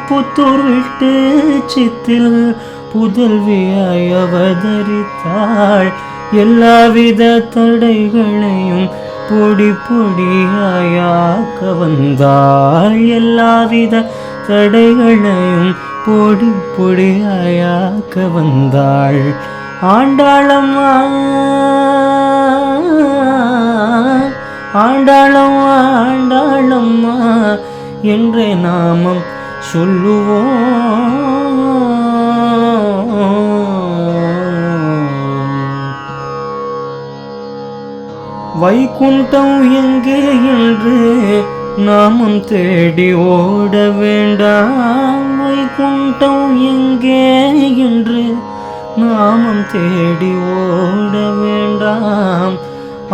புத்தூர் விட்டு சித்தில் புதல்வியாய் அவதரித்தாள். எல்லாவித தடைகளையும் பொடி பொடியாயாக்க வந்தாள். எல்லாவித தடைகளையும் பொடி பொடியாயாக்க வந்தாள். ஆண்டாளம்மா ஆண்டாளம்மா ஆண்டாளம்மா என்றே நாமம் சொல்லுவோம். வைகுண்டம் எங்கே என்று நாமம் தேடி ஓட வேண்டாம். வைகுண்டம் எங்கே என்று நாமம் தேடி ஓட வேண்டாம்.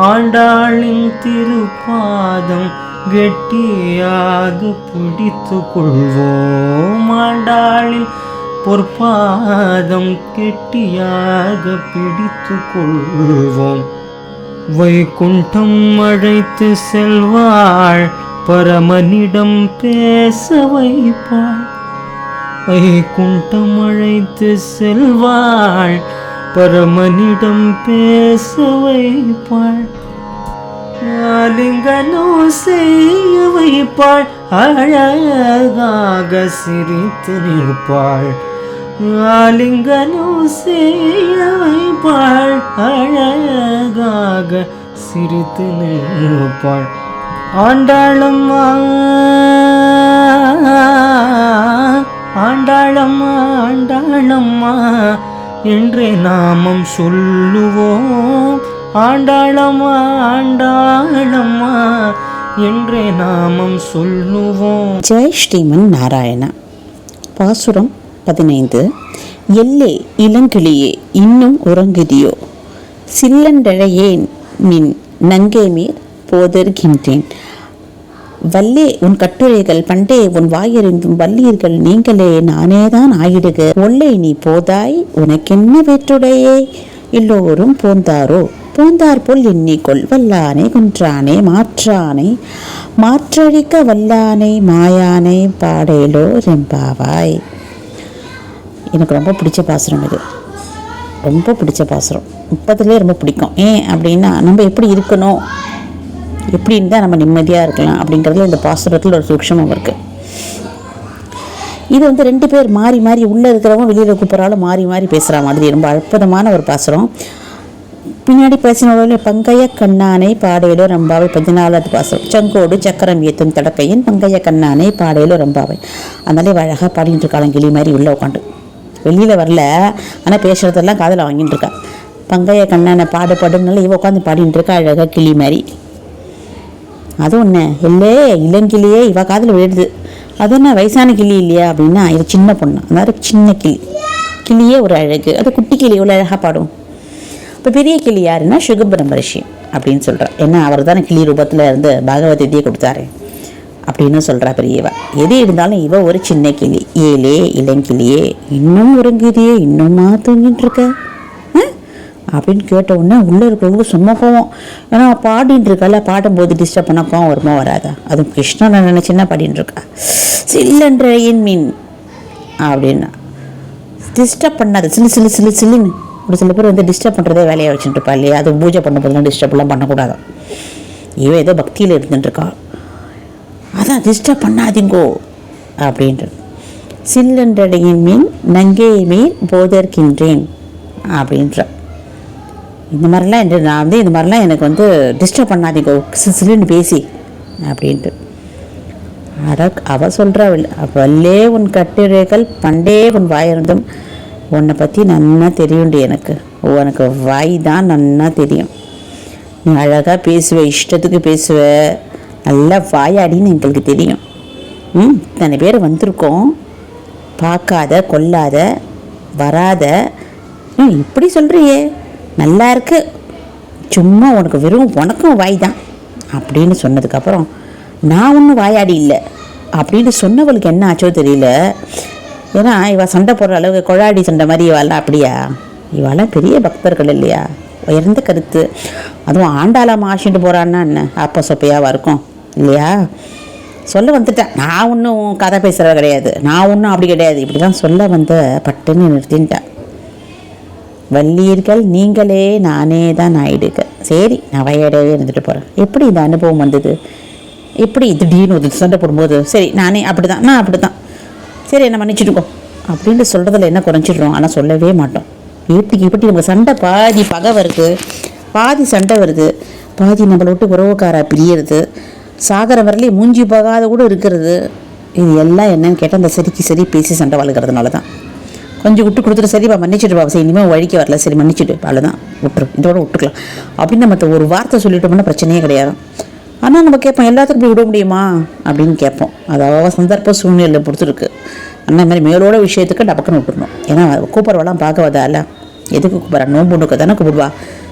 ஆண்டாளின் திருப்பாதம் கெட்டியாக பிடித்து கொள்வோம். ஆண்டாளின் பொற்பாதம் கெட்டியாக பிடித்து கொள்வோம். வைகுண்டம் அழைத்து செல்வாள், பரமனிடம் பேச வைப்பாள். வைகுண்டம் அழைத்து செல்வாள், பரமனிடம் பேச வைப்பாள். ஆலிங்கனம் செய்ய வைப்பாள், அழகாக சிரித்து நிற்பாள். ஆலிங்கனம் செய்ய வைப்பாள், அழகாக சிரித்து நிற்பாள். ஆண்டாளம்மா ஆண்டாளம்மா ஆண்டாளம்மா என்றே நாமம் சொல்லுவோம். ஆண்டாளம்மா ஆண்டாளம்மா என்றே நாமம் சொல்லுவோம். ஜெய் ஸ்ரீமன் நாராயணா. பாசுரம் 15. எல்லே இளங்கிளியே இன்னும் உறங்குதியோ, சில்லண்டழையேன் நின் நங்கேமீர் போதர்கின்றேன். வல்லே உன் கட்டுரைகள் பண்டே உன் வாயறிந்தும் வல்லீர்கள் நீங்களே நானேதான் ஆயிடுக. ஒல்லை நீ போதாய் உனக்கென்ன வேற்றுடையே, எல்லோரும் போந்தாரோ போந்தார் போல் எண்ணிக்கொள். வல்லானை குன்றானே மாற்றானை மாற்றழிக்க வல்லானை மாயானை பாடேலோ ரெம்பாவாய். எனக்கு ரொம்ப பிடிச்ச பாசுரம் இது, ரொம்ப பிடிச்ச பாசுரம். 30லே ரொம்ப பிடிக்கும். ஏன் அப்படின்னா நம்ம எப்படி இருக்கணும், எப்படி இருந்தால் நம்ம நிம்மதியாக இருக்கலாம் அப்படிங்கிறதுல இந்த பாசுரத்தில் ஒரு சூக்ஷமம் இருக்குது. இது 2 பேர் மாறி மாறி உள்ளே இருக்கிறவங்க வெளியில் கூப்பிட்றாலும் மாறி மாறி பேசுகிற மாதிரி ரொம்ப அற்புதமான ஒரு பாசுரம். பின்னாடி பேசினவர்களே பங்கைய கண்ணானை பாடையிலோ ரம்பாவை 14வது பாசுரம். சங்கோடு சக்கரம் ஏற்றும் தடக்கையின் பங்கைய கண்ணானை பாடையிலோ ரம்பாவை. அதனாலே அழகாக பாடிட்டு இருக்காள் கிளி மாதிரி உள்ளே உட்காந்து. வெளியில் வரல, ஆனால் பேசுகிறதெல்லாம் காதில் வாங்கிட்டு இருக்கா. பங்கைய கண்ணானை பாடுனால இவ உட்காந்து பாடிட்டு இருக்கா அழகாக கிளி மாதிரி. அது ஒன்று இல்லே இளங்கிளியே இவ காதில் விழுது. அது என்ன வயசான கிளி இல்லையா அப்படின்னா இது சின்ன பொண்ணு, அதனால சின்ன கிளியே ஒரு அழகு. அது குட்டி கிளி இவ்வளோ அழகாக பாடும். இப்போ பெரிய கிளி யாருன்னா சுகபிரம்ம ரிஷி அப்படின்னு சொல்கிறார். ஏன்னா அவர் தானே கிளி ரூபத்தில் இருந்து பகவத்கீதையை கொடுத்தாரு அப்படின்னு சொல்கிறா பெரியவா. எது இருந்தாலும் இவ ஒரு சின்ன கிளி. ஏலே இளங்கிளியே இன்னும் உறங்குதியே இன்னும்மா தூங்கிட்டு இருக்க அப்படின்னு கேட்ட உடனே உள்ளே இருக்கிறவங்களுக்கு சும்மா கோவம். ஏன்னா பாடின்னு இருக்கால, பாடும்போது டிஸ்டர்ப் பண்ண கோவம் வருமா வராதா? அதுவும் கிருஷ்ணனை நினச்சின்னா பாடின்னு இருக்கா. சில்லன்றையின் மீன் அப்படின்னா டிஸ்டர்ப் பண்ணாது. சில்லுன்னு ஒரு சில பேர் டிஸ்டர்ப் பண்ணுறதே வேலையை வச்சுட்டு இருப்பா இல்லையா? அது பூஜை பண்ண போதுலாம் டிஸ்டர்ப்லாம் பண்ணக்கூடாது. இவன் ஏதோ பக்தியில் இருந்துட்டுருக்கா, அதான் டிஸ்டர்ப் பண்ணாதீங்கோ அப்படின்றது. சில்லன்றையின் மீன் நங்கே மீன் போதற்கின்றேன் அப்படின்ற இந்த மாதிரிலாம் என்று நான் இந்த மாதிரிலாம் எனக்கு டிஸ்டர்ப் பண்ணாதீங்க சில்லுன்னு பேசி அப்படின்ட்டு. அவள் சொல்கிறவள் வல்லே உன் கட்டுரைகள் பண்டே உன் வாயிருந்தும் உன்னை பற்றி நன்னா தெரியும்டி. எனக்கு உனக்கு வாய் தான் நன்னா தெரியும். நீ அழகாக பேசுவ, இஷ்டத்துக்கு பேசுவ, நல்லா வாயாடின்னு எங்களுக்கு தெரியும். இத்தனை பேர் வந்திருக்கோம், பார்க்காத கொல்லாத வராத இப்படி சொல்கிறியே, நல்லா இருக்கு, சும்மா உனக்கு வெறும் உனக்கும் வாய் தான் அப்படின்னு சொன்னதுக்கப்புறம் நான் ஒன்றும் வாயாடி இல்லை அப்படின்னு சொன்னவளுக்கு என்ன ஆச்சோ தெரியல. ஏன்னா இவள் சண்டை போடுற அளவுக்கு கொழாடி சண்டை மாதிரி இவாள்லாம் அப்படியா? இவாள்லாம் பெரிய பக்தர்கள் இல்லையா? உயர்ந்த கருத்து. அதுவும் ஆண்டாளாம ஆசிட்டு போகிறான்னா என்ன அப்போ சொப்பையாவாக இருக்கும் இல்லையா? சொல்ல வந்துட்டேன். நான் ஒன்றும் கதை பேசுகிற கிடையாது, நான் ஒன்றும் அப்படி கிடையாது, இப்படி தான் சொல்ல வந்த பட்டுன்னு நிறுத்தின்ட்டேன். வள்ளியர்கள் நீங்களே நானே தான் நாயிடுங்க. சரி, நான் வயடவே இருந்துட்டு போகிறேன். எப்படி இந்த அனுபவம் வந்தது? எப்படி திடீர்னு ஒரு சண்டை போடும்போது சரி நானே அப்படி தான், நான் அப்படி தான், சரி என்ன மன்னிச்சுட்டுக்கோ அப்படின்ட்டு சொல்கிறதுல என்ன குறைஞ்சிடுறோம். ஆனால் சொல்லவே மாட்டோம். இப்படி நம்ம சண்டை பாதி பகை வருது, பாதி சண்டை வருது, பாதி நம்மளை விட்டு உறவுக்காரா பிரியறது, சாகர வரலையே மூஞ்சி போகாத கூட இருக்கிறது. இது எல்லாம் என்னன்னு கேட்டால் அந்த சரி பேசி சண்டை வளர்க்குறதுனால தான். கொஞ்சம் விட்டு கொடுத்துட்டு சரிப்பா மன்னிச்சுட்டு சரி இனிமேல் வழிக்க வரல, சரி மன்னிச்சுட்டு அவ்வளோதான், விட்டுரு, இதோட விட்டுக்கலாம் அப்படின்னு நம்ம ஒரு வார்த்தை சொல்லிட்டோம்னா பிரச்சனையே கிடையாது. ஆனால் நம்ம கேட்போம், எல்லாத்துக்கும் போய் விட முடியுமா அப்படின்னு கேட்போம். அதாவது சந்தர்ப்ப சூழ்நிலை பொறுத்துருக்கு. அந்த மாதிரி மேலோட விஷயத்துக்கு டபக்குன்னு விட்டுருணும். ஏன்னா கூப்பிட்றவெல்லாம் பார்க்க வதால எதுக்கு கூப்பிட்றா, நோம்புண்டுக்க தானே கூப்பிடுவா,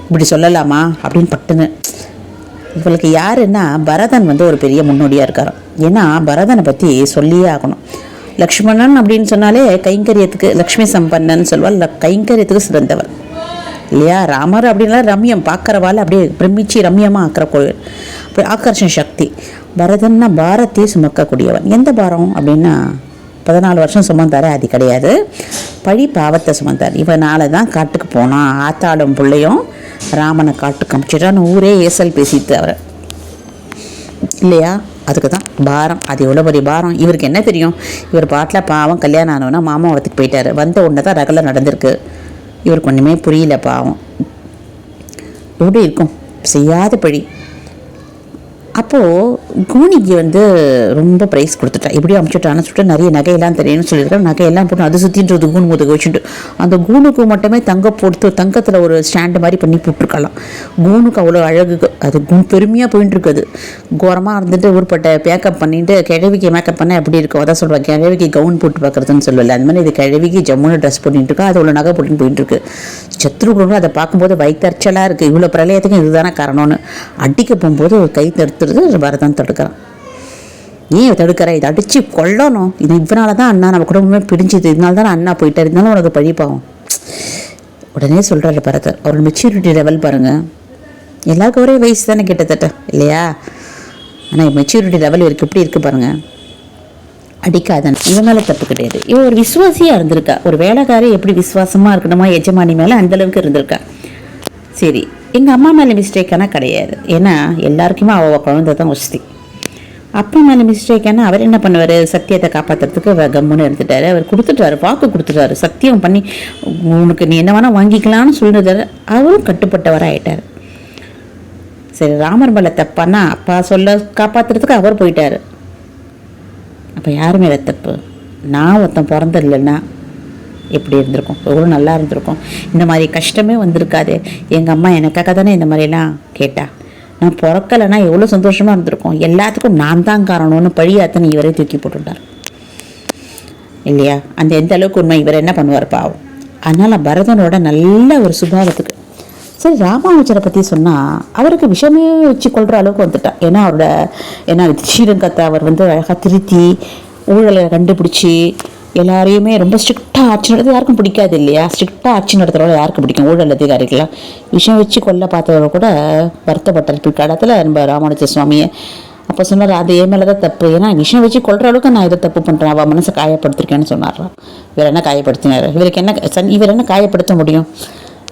இப்படி சொல்லலாமா அப்படின்னு பட்டுன்னு. இவளுக்கு யாருன்னா பரதன் ஒரு பெரிய முன்னோடியாக இருக்காராம். ஏன்னா பரதனை பற்றி சொல்லியே ஆகணும். லக்ஷ்மணன் அப்படின்னு சொன்னாலே கைங்கரியத்துக்கு லக்ஷ்மி சம்பன்னன்னு சொல்வாள், கைங்கரியத்துக்கு சிறந்தவர் இல்லையா. ராமர் அப்படின்னா ரம்யம், பார்க்குறவாள் அப்படியே பிரமிச்சு ரம்யமாக ஆக்கிற கோயில், அப்படி ஆக்கர்ஷண சக்தி. பரதன்னா பாரத்தையே சுமக்கக்கூடியவன். எந்த பாரம் அப்படின்னா 14 வருஷம் சுமந்தார், அது கிடையாது, பழி பாவத்தை சுமந்தார். இவனால தான் காட்டுக்கு போனான். ஆத்தாடும் பிள்ளையும் ராமனை காட்டுக்கு அமிச்சிட்டான்னு ஊரே ஏசல் பேசிட்டு அவரை இல்லையா. அதுக்கு தான் பாரம். அது எவ்வளோ பெரிய பாரம். இவருக்கு என்ன தெரியும்? இவர் பாட்டில் பாவம் கல்யாணம் ஆனவனா மாமா வரத்துக்கு போயிட்டார். வந்த உடனே தான் ரகலை நடந்திருக்கு. இவருக்கு ஒன்றுமே புரியல பாவம். எப்படி இருக்கும் செய்யாத பழி. அப்போது கூனிக்கு ரொம்ப ப்ரைஸ் கொடுத்துட்டா. எப்படியும் அமுச்சுட்டான்னு சொல்லிட்டு நிறைய நகையெல்லாம் தெரியும்னு சொல்லியிருக்கேன். நகையெல்லாம் போட்டு அது சுற்றின்றது கூணு முதுக வச்சுட்டு அந்த கூணுக்கு மட்டுமே தங்கத்தில் ஒரு ஸ்டாண்டு மாதிரி பண்ணி போட்டிருக்கலாம். கூணுக்கு அவ்வளோ அழகு. அது பெருமையாக போயிட்டு இருக்குது. கோரமாக இருந்துட்டு ஊர்பட்ட மேக்கப் பண்ணிட்டு கிழவிக்கு மேக்கப் பண்ணால் எப்படி இருக்கும் அதான் சொல்லுவாங்க. கிழவிக்கு கவுன் போட்டு பார்க்குறதுன்னு சொல்லல. அந்த மாதிரி இது கிழவிக்கு ஜம்முன்னு ட்ரெஸ் போட்டுட்டு இருக்கா. அது அவ்வளோ நகை போட்டுன்னு போயிட்டு இருக்கு. சத்ருகுணம் அதை பார்க்கும்போது வயிற்றுச்சலாக இருக்குது. இவ்வளோ பிரளயத்துக்கும் இதுதானே காரணம்னு அடிக்க போகும்போது ஒரு கை தடுத்துறது பரதன் தடுக்கிறான். ஏன் தடுக்கிற? இதை அடித்து கொல்லணும். இது இவனால தான் அண்ணா நம்ம குடும்பமே பிடிச்சிது, இதனால தான் அண்ணா போயிட்டார், இதனால உனக்கு பழிப்பாகும். உடனே சொல்கிறாரு பரதர். அவரோட மெச்சூரிட்டி லெவல் பாருங்கள். எல்லாருக்கும் ஒரே வயசு தானே கிட்டத்தட்ட இல்லையா. ஆனால் மெச்சூரிட்டி லெவல் இவருக்கு எப்படி இருக்குது பாருங்கள். அடிக்காதன் இவன் மேலே தப்பு கிடையாது. இவன் ஒரு விசுவாசியாக இருந்திருக்கா. ஒரு வேலைக்காரி எப்படி விசுவாசமாக இருக்கணுமா எஜமானி மேலே அந்தளவுக்கு இருந்திருக்கா. சரி, எங்கள் அம்மா மேலே மிஸ்டேக்கானா கிடையாது. ஏன்னா எல்லாருக்குமே அவள் குழந்தை தான் வசதி. அப்பா மேலே மிஸ்டேக்கானா அவர் என்ன பண்ணுவார்? சத்தியத்தை காப்பாற்றுறதுக்கு கம்முன்னு எடுத்துட்டாரு. அவர் கொடுத்துட்டாரு, வாக்கு கொடுத்துட்டாரு, சத்தியம் பண்ணி உனக்கு நீ என்ன வேணால் வாங்கிக்கலான்னு சொல்லிட்டாரு. அவரும் கட்டுப்பட்டவராக ஆகிட்டார். சரி, ராமர் மேலே தப்பானா அப்பா சொல்ல காப்பாற்றுறதுக்கு அவர் போயிட்டார். அப்போ யார் மேலே தப்பு? நான் ஒருத்தன் பிறந்தில்லைன்னா எப்படி இருந்திருக்கும்? எவ்வளோ நல்லா இருந்திருக்கும். இந்த மாதிரி கஷ்டமே வந்திருக்காது. எங்கள் அம்மா எனக்காக தானே இந்த மாதிரிலாம் கேட்டா. நான் பிறக்கலைன்னா எவ்வளோ சந்தோஷமாக இருந்திருக்கும். எல்லாத்துக்கும் நான் தான் காரணம்னு பழியாத்தனை இவரே தூக்கி போட்டுட்டார் இல்லையா. அந்த எந்த அளவுக்கு உண்மை. இவர் என்ன பண்ணுவார் பாவம். அதனால் பரதனோட நல்ல ஒரு சுபாவத்துக்கு சரி ராமானுஜரை பற்றி சொன்னால் அவருக்கு விஷமே வச்சு கொள்கிற அளவுக்கு வந்துட்டான். ஏன்னா ஸ்ரீரங்கத்தை அவர் அழகாக திருத்தி ஊழலை கண்டுபிடிச்சி எல்லாரையுமே ரொம்ப ஸ்ட்ரிக்டாக ஆட்சி நடத்துறது யாருக்கும் பிடிக்காது இல்லையா. ஸ்ட்ரிக்டாக ஆட்சி நடத்துகிறவங்க யாருக்கும் பிடிக்கும்? ஊழல் அதிகாரிகளாம் விஷயம் வச்சு கொல்ல பார்த்தவரை கூட வருத்தப்பட்டார் பிற்காலத்தில் நம்ம ராமானுஜ சுவாமியை. அப்போ சொன்னார், அது என் மேலே தான் தப்பு. ஏன்னா விஷயம் வச்சு கொள்கிற அளவுக்கு நான் இதை தப்பு பண்ணுறேன், அவள் மனசை காயப்படுத்திருக்கேன்னு சொன்னார்றான். இவர் என்ன காயப்படுத்தினார்? இவர் என்ன காயப்படுத்த முடியும்?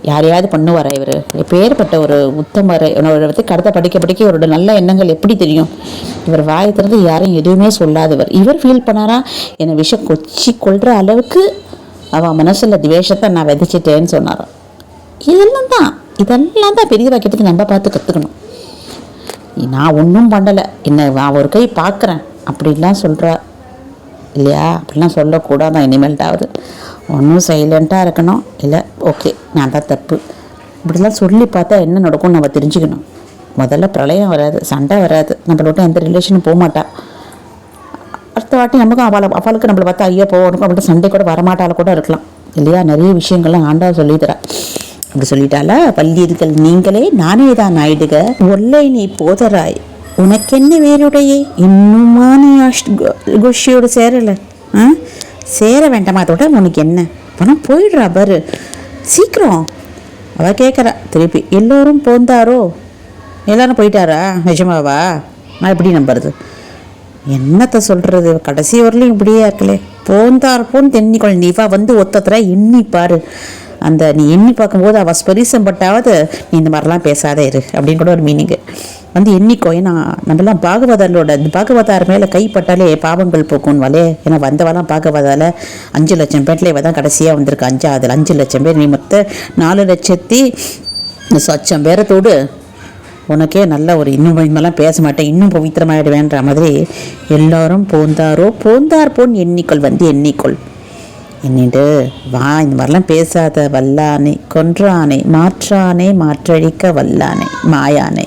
யாரையாவது பண்ணுவாரா? இவர் எப்பேற்பட்ட ஒரு உத்தமர். கடத்த படிக்க இவரோட நல்ல எண்ணங்கள் எப்படி தெரியும்? இவர் வாயை திறந்து யாரையும் எதுவுமே சொல்லாதவர். இவர் ஃபீல் பண்ணாரா, என்னை விஷம் கொச்சி கொள்கிற அளவுக்கு அவன் மனசில் துவேஷத்தை நான் விதைச்சிட்டேன்னு சொன்னாராம். இதெல்லாம் தான் பெரியவா கிட்டத்தட்ட நம்ம பார்த்து கற்றுக்கணும். நான் ஒன்றும் பண்ணலை, நான் ஒரு கை பார்க்குறேன் அப்படின்லாம் சொல்கிறா இல்லையா. அப்படிலாம் சொல்லக்கூடாதான் இனிமேல்ட்டாவது. ஒன்றும் சைலண்ட்டாக இருக்கணும். இல்லை ஓகே நான் தான் தப்பு இப்படிலாம் சொல்லி பார்த்தா என்ன நடக்கும்னு நம்ம தெரிஞ்சுக்கணும். முதல்ல பிரளயம் வராது, சண்டை வராது, நம்மளோட எந்த ரிலேஷனும் போக மாட்டா. அடுத்த வாட்டி நமக்கும் அவளுக்கு நம்மளை பார்த்தா ஐயோ போகணும் அப்படின்ட்டு சண்டை கூட வரமாட்டால கூட இருக்கலாம் இல்லையா. நிறைய விஷயங்கள்லாம் ஆண்டா சொல்லித்தரா. அப்படி சொல்லிட்டால, வள்ளியர்கள் நீங்களே நானே தான் ஆயிடுக, ஒல்லை நீ போதராய் உனக்கென்ன வேறுடையே, இன்னுமா நீ கோஷியோடு சேரலை? சேர வேண்டாமா? அதோட உனக்கு என்ன பணம் போயிடுறா பாரு சீக்கிரம். அவள் கேட்குறா திருப்பி, எல்லோரும் போந்தாரோ? எல்லாரும் போயிட்டாரா? நிஜமாவா? நான் எப்படி நம்புறது? என்னத்தை சொல்கிறது, கடைசி வரலையும் இப்படியே இருக்கலே. போந்தார் போன் தென்னிக்கொள் நீவா வந்து ஒத்தத்துல எண்ணி பாரு. அந்த நீ எண்ணி பார்க்கும்போது அவள் ஸ்பரிசம் பட்டாவது நீ இந்த மாதிரிலாம் பேசாத இரு அப்படின்னு கூட ஒரு மீனிங்கு வந்து எண்ணிக்கோ. ஏன்னா நம்மளாம் பாகவதார் மேலே கைப்பட்டாலே பாவங்கள் போக்கும்வாலே. ஏன்னா வந்தவெல்லாம் பாகவதால் 5 லட்சம் பேர்ல இவ தான் கடைசியாக வந்திருக்கு. 5 லட்சம் பேர், நீ மொத்த 4,00,000 பேரத்தோடு உனக்கே நல்ல ஒரு இன்னும் இனிமேலாம் பேச மாட்டேன், இன்னும் பவித்திரமாயிடுவேன்ற மாதிரி எல்லாரும் போந்தார் போன் எண்ணிக்கொள் வந்து எண்ணிக்கொள் எண்ணிட்டு வா. இந்த மாதிரிலாம் பேசாத வல்லானை கொன்றானை மாற்றானை மாற்றழிக்க வல்லானை மாயானை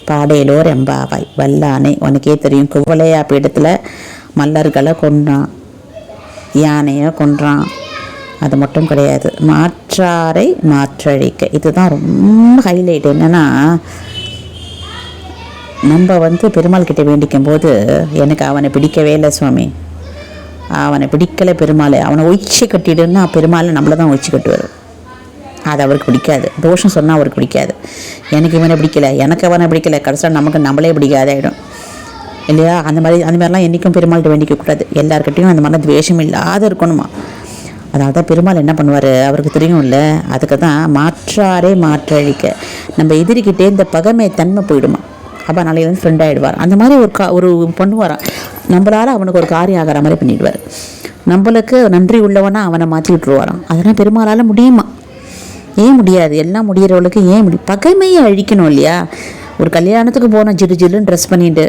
பாடையிலோர் எம்பாவாய். வல்லானை உனக்கே தெரியும், குவளையா பீடத்தில் மல்லர்களை கொன்றான், யானையை கொன்றான். அது மட்டும் கிடையாது, மாற்றாரை மாற்றழிக்க. இதுதான் ரொம்ப ஹைலைட். என்னென்னா நம்ம வந்து பெருமாள் கிட்டே வேண்டிக்கும் போது எனக்கு அவனை பிடிக்கவே இல்லை சுவாமி, அவனை பிடிக்கலை பெருமாளை, அவனை ஒய்ச்சி கட்டிடுன்னா பெருமாளை நம்மளை தான் ஒய்ச்சி கட்டுவார். அது அவருக்கு பிடிக்காது. தோஷம் சொன்னால் அவருக்கு பிடிக்காது. எனக்கு இவனை பிடிக்கல, எனக்கு அவனை பிடிக்கல, கடைசியில் நமக்கு நம்மளே பிடிக்காதாயிடும் இல்லையா? அந்த மாதிரிலாம் என்றைக்கும் பெருமாள்கிட்ட வேண்டிக்கக்கூடாது. எல்லாருக்கிட்டையும் அந்த மாதிரிலாம் துவேஷம் இல்லாத இருக்கணுமா. அதனால தான் பெருமாள் என்ன பண்ணுவார், அவருக்கு தெரியும் இல்லை. அதுக்கு தான் மாற்றாரே மாற்றழிக்க. நம்ம எதிரிக்கிட்டே இந்த பகைமை தன்மை போயிடுமா, அப்போ நாளையிலேருந்து ஃப்ரெண்ட் ஆகிடுவார். அந்த மாதிரி ஒரு பண்ணுவாராம். நம்மளால் அவனுக்கு ஒரு காரியம் ஆகிற மாதிரி பண்ணிவிடுவார். நம்மளுக்கு நன்றி உள்ளவனா அவனை மாற்றி விட்டுருவாராம். அதெல்லாம் பெருமாளால் முடியுமா? ஏன் முடியாது? எல்லாம் முடிகிறவளுக்கு ஏன் முடியும்? பகைமையை அழிக்கணும் இல்லையா? ஒரு கல்யாணத்துக்கு போனோம், ஜில்லுன்னு ட்ரெஸ் பண்ணிட்டு,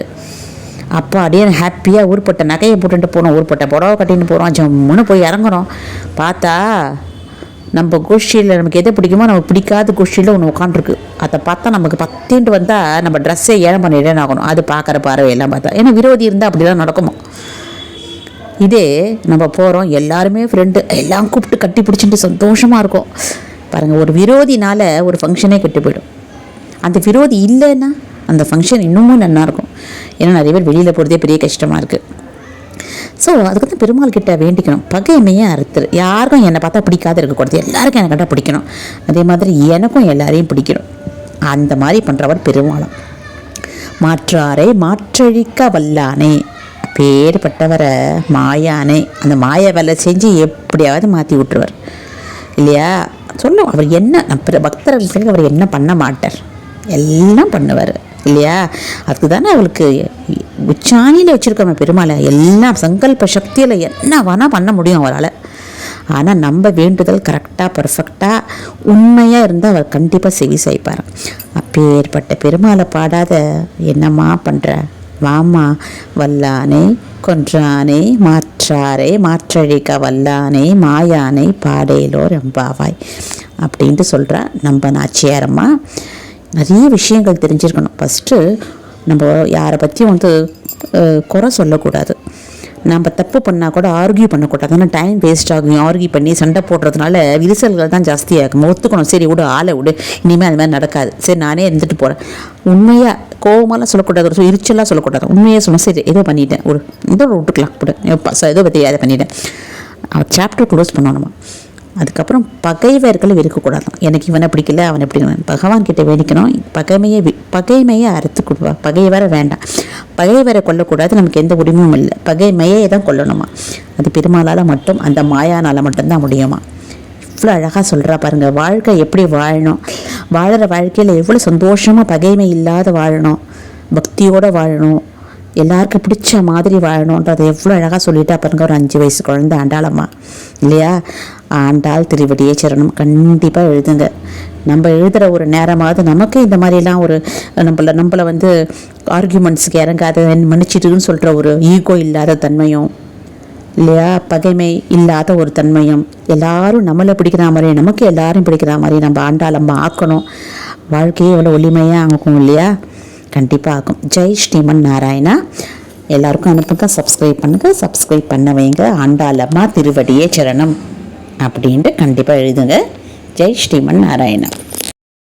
அப்போ அப்படியே ஹாப்பியாக ஊர்பட்ட நகையை போட்டுட்டு போனோம், ஊர்பட்ட புடவை கட்டின்னு போகிறோம், ஜம்முன்னு போய் இறங்குறோம். பார்த்தா நம்ம கோஷ்டியில் நமக்கு எதை பிடிக்குமோ நமக்கு பிடிக்காத கோஷ்டியில் ஒன்று உட்காண்ட்ருக்கு. அதை பார்த்தா நமக்கு பத்தின்ட்டு வந்தால் நம்ம ட்ரெஸ்ஸே ஏன் பண்ணிட்டேன்னு ஆகணும். அது பார்க்குற பார்வையெல்லாம் பார்த்தா, ஏன்னா விரோதி இருந்தால் அப்படி தான் நடக்குமா. இதே நம்ம போகிறோம், எல்லாருமே ஃப்ரெண்டு எல்லாம் கூப்பிட்டு கட்டி பிடிச்சிட்டு சந்தோஷமாக இருக்கும் பாருங்கள். ஒரு விரோதினால் ஒரு ஃபங்க்ஷனே கெட்டு போயிடும். அந்த விரோதி இல்லைன்னா அந்த ஃபங்க்ஷன் இன்னமும் நல்லாயிருக்கும். ஏன்னா நிறைய பேர் வெளியில் போகிறதே பெரிய கஷ்டமாக இருக்குது. ஸோ அதுக்கு தான் பெருமாள் கிட்ட வேண்டிக்கணும், பகைமையே அறுத்துரு. யாருக்கும் என்னை பார்த்தா பிடிக்காத இருக்கக்கூடாது, எல்லாருக்கும் என்னை கேட்டால் பிடிக்கணும். அதே மாதிரி எனக்கும் எல்லாரையும் பிடிக்கணும். அந்த மாதிரி பண்ணுறவர் பெருமாளும். மாற்றாரை மாற்றழிக்க வல்லானே, பேர்பட்டவரை மாயானே, அந்த மாய வேலை செஞ்சு எப்படியாவது மாற்றி விட்டுருவார் இல்லையா? சொல்லும் அவர் என்ன, பக்தர்களுக்கு அவர் என்ன பண்ண மாட்டார், எல்லாம் பண்ணுவார் இல்லையா? அதுக்கு தானே அவளுக்கு உச்சாணியில் வச்சுருக்கோம் பெருமாளை. எல்லாம் சங்கல்ப சக்தியில் என்ன வேணால் பண்ண முடியும் அவரால். ஆனால் நம்ம வேண்டுதல் கரெக்டாக பர்ஃபெக்டாக உண்மையாக இருந்தால் அவர் கண்டிப்பாக செவி சாய்ப்பார். அப்பேற்பட்ட பெருமாளை பாடாத என்னம்மா பண்ணுற, வாமா வல்லானை கொன்றானை மாற்றாரை மாற்றழிக்க வல்லானை மாயானை பாடையிலோர் எம்பாவாய் அப்படின்ட்டு சொல்கிறா நம்ம நாச்சியாரம்மா. நிறைய விஷயங்கள் தெரிஞ்சிருக்கணும். ஃபஸ்ட்டு நம்ம யாரை பற்றியும் வந்து குறை சொல்லக்கூடாது. நம்ம தப்பு பண்ணால் கூட ஆர்கியூ பண்ணக்கூடாது. ஆனால் டைம் வேஸ்ட் ஆகும். ஆர்கியூ பண்ணி சண்டை போடுறதுனால விரிசல்கள் தான் ஜாஸ்தியாகும். ஒத்துக்கணும், சரி விடு, ஆளை விடு, இனிமேல் அது மாதிரி நடக்காது, சரி நானே இருந்துட்டு போகிறேன். உண்மையாக கோவமாலாம் சொல்லக்கூடாது, ஒரு எரிச்சலாக சொல்லக்கூடாது. உண்மையாக சொன்னால் சரி ஏதோ பண்ணிட்டேன், ஒரு இதோ விட்டுக்கலாம், ஏதோ பற்றி அதை பண்ணிட்டேன், சாப்டர் க்ளோஸ் பண்ணணுமா. அதுக்கப்புறம் பகைவர்களை வெறுக்கக்கூடாது. எனக்கு இவனை பிடிக்கல அவனை பிடிக்கணும், பகவான் கிட்டே வேண்டிக்கணும். பகைமையை அறுத்து கொடுப்பா. பகைவரை வேண்டாம், பகைவரை கொல்லக்கூடாது, நமக்கு எந்த உரிமையும் இல்லை. பகைமையே தான் கொல்லணுமா. அது பெருமாளால் மட்டும், அந்த மாயானால் மட்டும்தான் முடியுமா. இவ்வளோ அழகாக சொல்கிறா பாருங்கள். வாழ்க்கை எப்படி வாழணும், வாழற வாழ்க்கையில் எவ்வளோ சந்தோஷமாக பகைமை இல்லாத வாழணும், பக்தியோடு வாழணும், எல்லாருக்கும் பிடிச்ச மாதிரி வாழணுன்றதை எவ்வளோ அழகாக சொல்லிட்டா பாருங்க. ஒரு 5 வயசு குழந்தை ஆண்டாளம்மா இல்லையா? ஆண்டாள் திருவடியே சரணம் கண்டிப்பாக எழுதுங்க. நம்ம எழுதுகிற ஒரு நேரமாவது நமக்கு இந்த மாதிரிலாம் ஒரு நம்மளை வந்து ஆர்கியூமெண்ட்ஸுக்கு இறங்காத மன்னிச்சிட்டுன்னு சொல்கிற ஒரு ஈகோ இல்லாத தன்மையும் இல்லையா, பகைமை இல்லாத ஒரு தன்மையும், எல்லாரும் நம்மளை பிடிக்கிற மாதிரி நமக்கு எல்லாரும் பிடிக்கிற மாதிரி நம்ம ஆண்டாளம்மா ஆக்கணும். வாழ்க்கையே எவ்வளோ ஒளிமையாக ஆகும் இல்லையா? கண்டிப்பாக ஆகும். ஜெய் ஸ்ரீமன் நாராயணா. எல்லாருக்கும் அனுப்புங்க, சப்ஸ்கிரைப் பண்ணுங்கள், சப்ஸ்கிரைப் பண்ண வைங்க. ஆண்டாளம்மா திருவடியே சரணம் அப்படின்ட்டு கண்டிப்பாக எழுதுங்க. ஜெய் ஸ்ரீமன் நாராயணா.